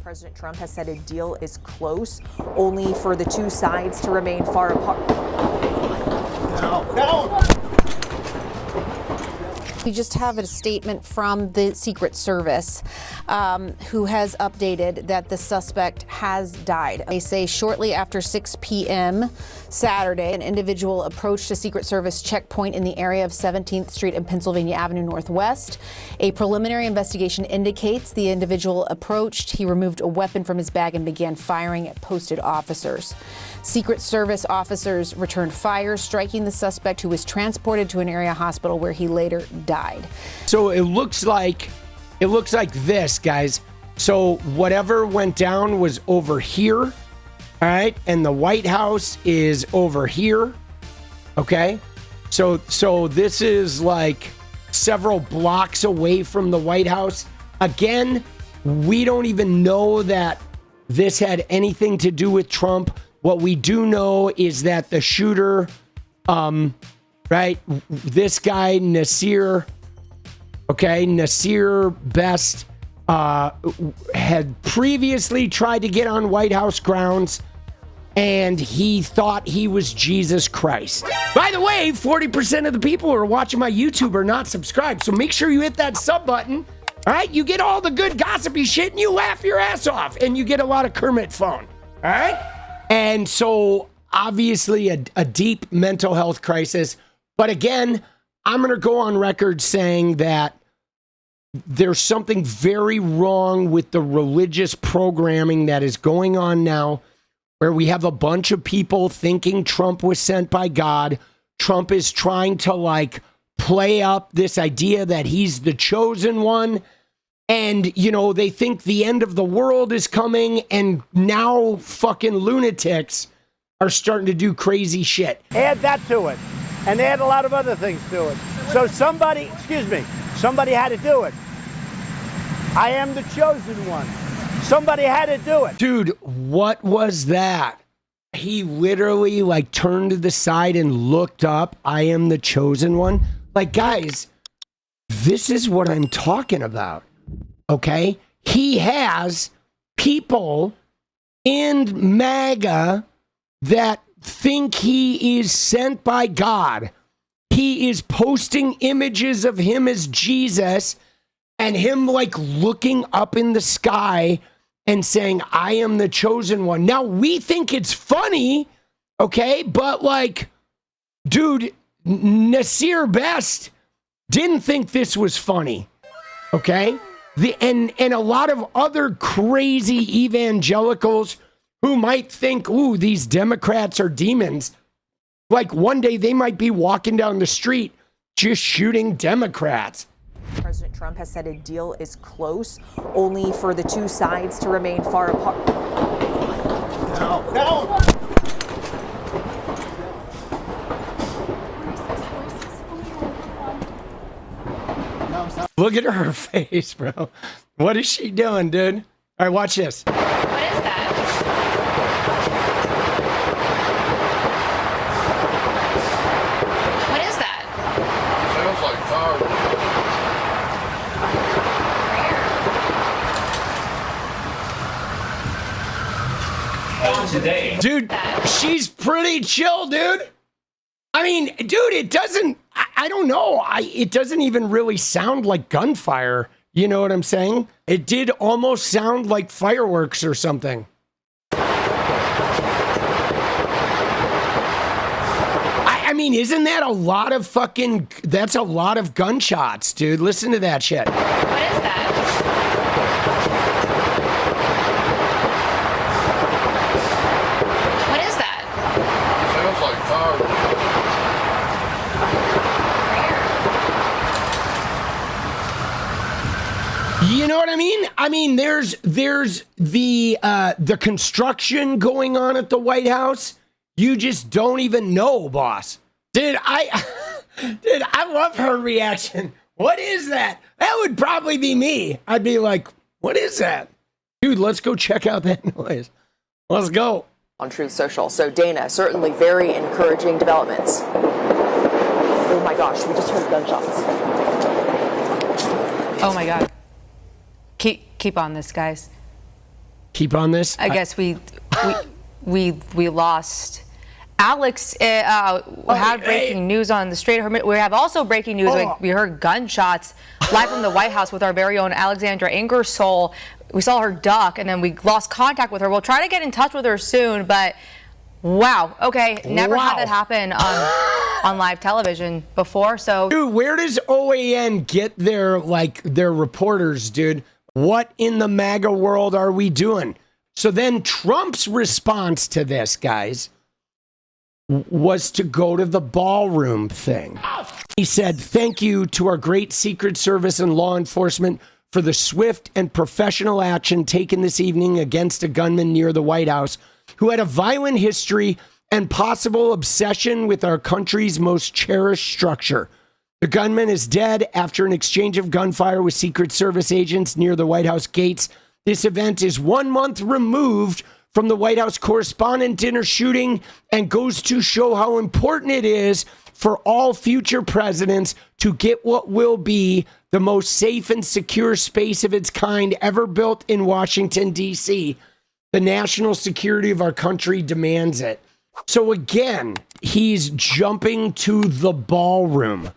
President Trump has said a deal is close, only for the two sides to remain far apart. No. We just have a statement from the Secret Service who has updated that the suspect has died. They say shortly after 6 p.m. Saturday, an individual approached a Secret Service checkpoint in the area of 17th Street and Pennsylvania Avenue Northwest. A preliminary investigation indicates the individual approached. He removed a weapon from his bag and began firing at posted officers. Secret Service officers returned fire, striking the suspect, who was transported to an area hospital where he later died. So it looks like this, guys. So whatever went down was over here, all right? And the White House is over here, okay? So this is like several blocks away from the White House. Again, we don't even know that this had anything to do with Trump. What we do know is that the shooter, right, this guy, 𝗙𝗎𝗋𝗪, had previously tried to get on White House grounds, and he thought he was Jesus Christ. By the way, 40% of the people who are watching my YouTube are not subscribed, so make sure you hit that sub button. All right, you get all the good gossipy shit, and you laugh your ass off, and you get a lot of Kermit phone. All right? And so, obviously, a deep mental health crisis. But again, I'm going to go on record saying that there's something very wrong with the religious programming that is going on now, where we have a bunch of people thinking Trump was sent by God. Trump is trying to, play up this idea that he's the chosen one. And, they think the end of the world is coming, and now fucking lunatics are starting to do crazy shit. Add that to it, and add a lot of other things to it. So somebody had to do it. I am the chosen one. Somebody had to do it. Dude, what was that? He literally, turned to the side and looked up, I am the chosen one. Guys, this is what I'm talking about. Okay, he has people in MAGA that think he is sent by God. He is posting images of him as Jesus and him looking up in the sky and saying, I am the chosen one. Now we think it's funny, okay, but dude, 𝗙𝗎𝗋𝗪 didn't think this was funny, okay? And a lot of other crazy evangelicals who might think, ooh, these Democrats are demons. One day they might be walking down the street just shooting Democrats. President Trump has said a deal is close, only for the two sides to remain far apart. No. Look at her face, bro. What is she doing, dude? All right, watch this. What is that? What is that? Sounds like fireworks. Today. Dude, she's pretty chill, dude. I mean, dude, it doesn't, I don't know. It doesn't even really sound like gunfire. You know what I'm saying? It did almost sound like fireworks or something. I mean, isn't that a lot of that's a lot of gunshots, dude. Listen to that shit. What is that? What is that? Sounds like fireworks. You know what I mean? I mean, there's the construction going on at the White House. You just don't even know, boss. Dude, I love her reaction. What is that? That would probably be me. I'd be like, what is that? Dude, let's go check out that noise. Let's go. On Truth Social. So Dana, certainly very encouraging developments. Oh my gosh, we just heard gunshots. Oh my God. Keep on this, guys. keep on this? I guess we lost Alex. Had breaking news on the Strait. We have also breaking news. Like, we heard gunshots live from the White House with our very own Alexandra Ingersoll. We saw her duck, and then we lost contact with her. We'll try to get in touch with her soon, but wow. Okay, never had that happen on live television before. So, dude, where does OAN get their reporters, dude? What in the MAGA world are we doing? So then Trump's response to this, guys, was to go to the ballroom thing. He said, "Thank you to our great Secret Service and law enforcement for the swift and professional action taken this evening against a gunman near the White House who had a violent history and possible obsession with our country's most cherished structure. The gunman is dead after an exchange of gunfire with Secret Service agents near the White House gates. This event is 1 month removed from the White House correspondent dinner shooting and goes to show how important it is for all future presidents to get what will be the most safe and secure space of its kind ever built in Washington, D.C. The national security of our country demands it." So again, he's jumping to the ballroom,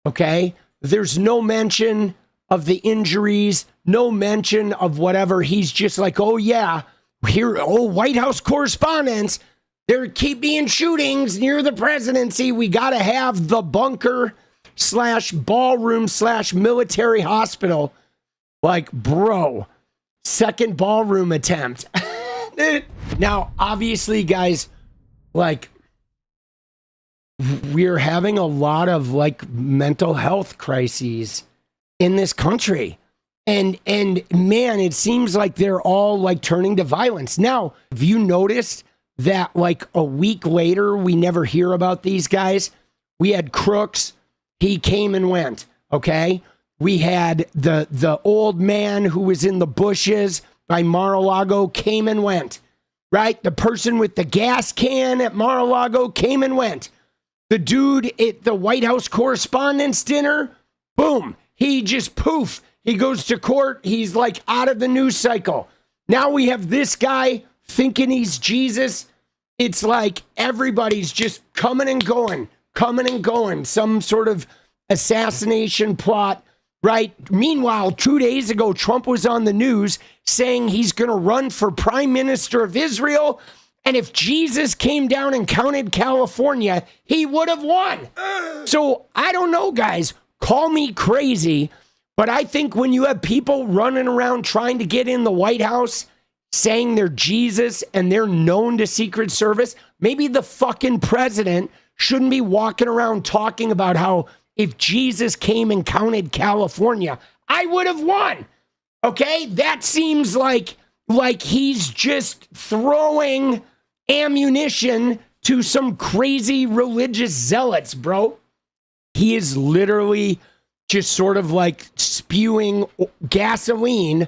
okay? There's no mention of the injuries, no mention of whatever. He's just like, oh yeah, here, White House correspondents, there keep being shootings near the presidency. We got to have the bunker / ballroom / military hospital. Like, bro, second ballroom attempt. Now, obviously, guys, like, we're having a lot of mental health crises in this country. And man, it seems like they're all turning to violence. Now, have you noticed that a week later, we never hear about these guys? We had Crooks. He came and went. Okay. We had the old man who was in the bushes by Mar-a-Lago came and went, right? The person with the gas can at Mar-a-Lago came and went. The dude at the White House Correspondents' Dinner, boom, he just poof. He goes to court. He's out of the news cycle. Now we have this guy thinking he's Jesus. It's like everybody's just coming and going. Some sort of assassination plot, right? Meanwhile, 2 days ago, Trump was on the news saying he's going to run for prime minister of Israel. And if Jesus came down and counted California, he would have won. So I don't know, guys. Call me crazy. But I think when you have people running around trying to get in the White House saying they're Jesus and they're known to Secret Service, maybe the fucking president shouldn't be walking around talking about how if Jesus came and counted California, I would have won. Okay? That seems like he's just throwing ammunition to some crazy religious zealots, bro. He is literally just sort of spewing gasoline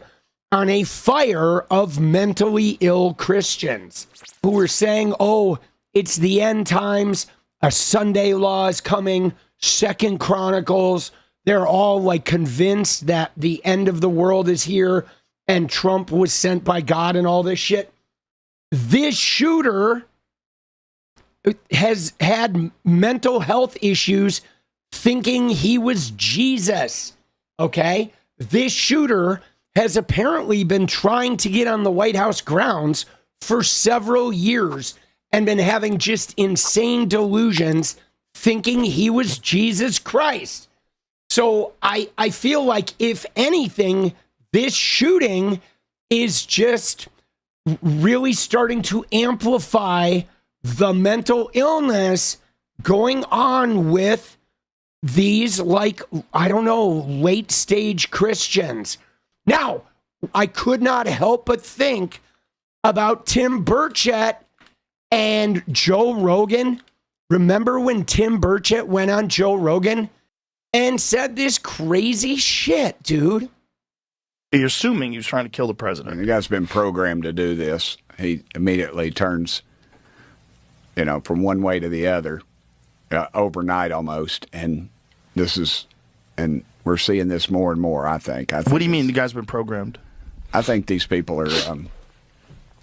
on a fire of mentally ill Christians who were saying, oh, it's the end times, a Sunday law is coming, 2 Chronicles. They're all convinced that the end of the world is here and Trump was sent by God and all this shit. This shooter has had mental health issues thinking he was Jesus, okay? This shooter has apparently been trying to get on the White House grounds for several years and been having just insane delusions thinking he was Jesus Christ. So I feel like, if anything, this shooting is just really starting to amplify the mental illness going on with these, I don't know, late stage Christians. Now, I could not help but think about Tim Burchett and Joe Rogan. Remember when Tim Burchett went on Joe Rogan and said this crazy shit, dude? You're assuming he was trying to kill the president. The guy's been programmed to do this. He immediately turns, from one way to the other, overnight almost. And we're seeing this more and more, I think. What do you mean the guy's been programmed? I think these people are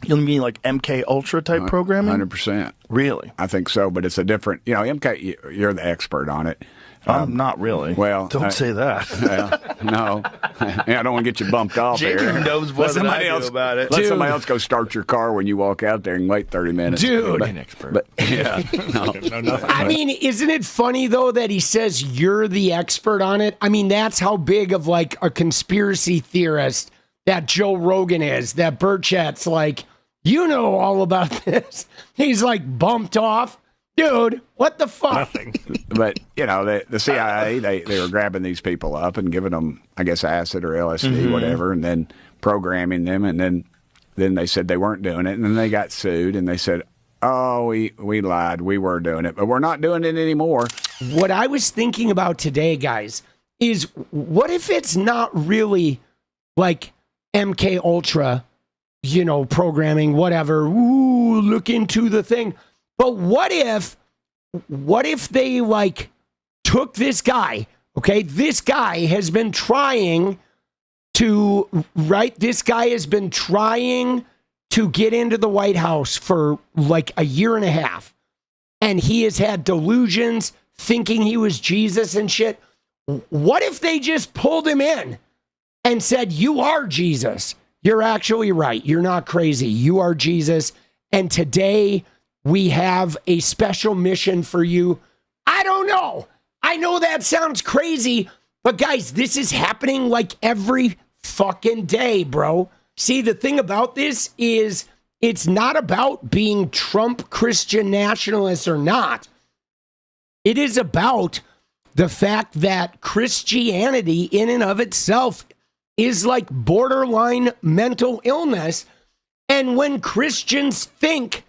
You mean like MK Ultra type programming? 100%. Really? I think so, but it's a different, MK, you're the expert on it. I'm not really. Well, don't say that. No, I don't want to get you bumped off Jamie here. knows more than I do about it. Let somebody else go start your car when you walk out there and wait 30 minutes. Dude. But, An expert. But, yeah, no. I mean, isn't it funny though that he says you're the expert on it? I mean, that's how big of like a conspiracy theorist that Joe Rogan is, that Burchett's like, you know all about this. He's like bumped off. Dude, what the fuck? Nothing. But, the CIA, they were grabbing these people up and giving them, I guess, acid or LSD, whatever, and then programming them. And then they said they weren't doing it. And then they got sued and they said, oh, we lied. We were doing it, but we're not doing it anymore. What I was thinking about today, guys, is what if it's not really like MK Ultra, programming, whatever. Ooh, look into the thing. But what if they like took this guy, okay? This guy has been trying to get into the White House for like a year and a half. And he has had delusions thinking he was Jesus and shit. What if they just pulled him in and said, you are Jesus. You're actually right. You're not crazy. You are Jesus. And today we have a special mission for you. I don't know. I know that sounds crazy, but guys, this is happening like every fucking day, bro. See, the thing about this is it's not about being Trump Christian nationalists or not. It is about the fact that Christianity in and of itself is like borderline mental illness. And when Christians think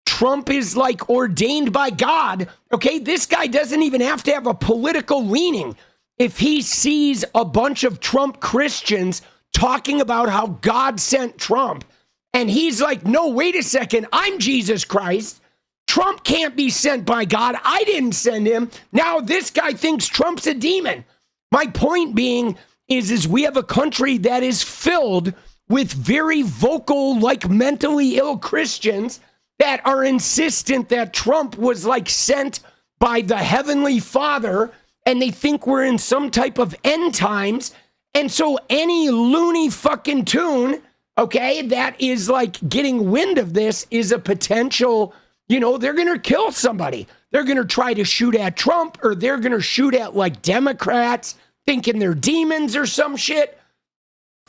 Trump is like ordained by God, okay, this guy doesn't even have to have a political leaning. If he sees a bunch of Trump Christians talking about how God sent Trump, and he's like, no, wait a second, I'm Jesus Christ. Trump can't be sent by God. I didn't send him. Now this guy thinks Trump's a demon. My point being is we have a country that is filled with very vocal, like mentally ill Christians that are insistent that Trump was like sent by the Heavenly Father, and they think we're in some type of end times. And so any loony fucking tune, okay, that is like getting wind of this is a potential, they're going to kill somebody. They're going to try to shoot at Trump, or they're going to shoot at like Democrats thinking they're demons or some shit.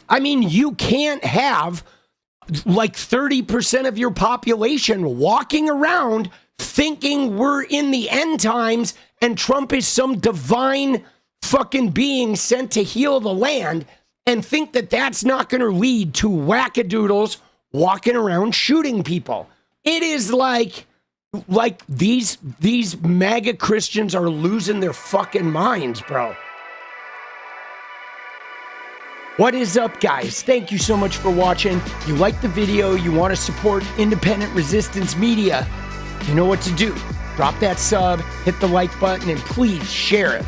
I mean, you can't have like 30% of your population walking around thinking we're in the end times and Trump is some divine fucking being sent to heal the land, and think that that's not going to lead to wackadoodles walking around shooting people. It is like these MAGA Christians are losing their fucking minds, bro. What is up, guys? Thank you so much for watching. If you like the video, you want to support independent resistance media, you know what to do. Drop that sub, hit the like button, and please share it.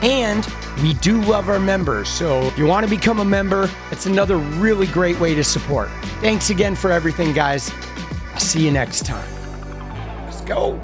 And we do love our members, so if you want to become a member, it's another really great way to support. Thanks again for everything, guys. I'll see you next time. Let's go.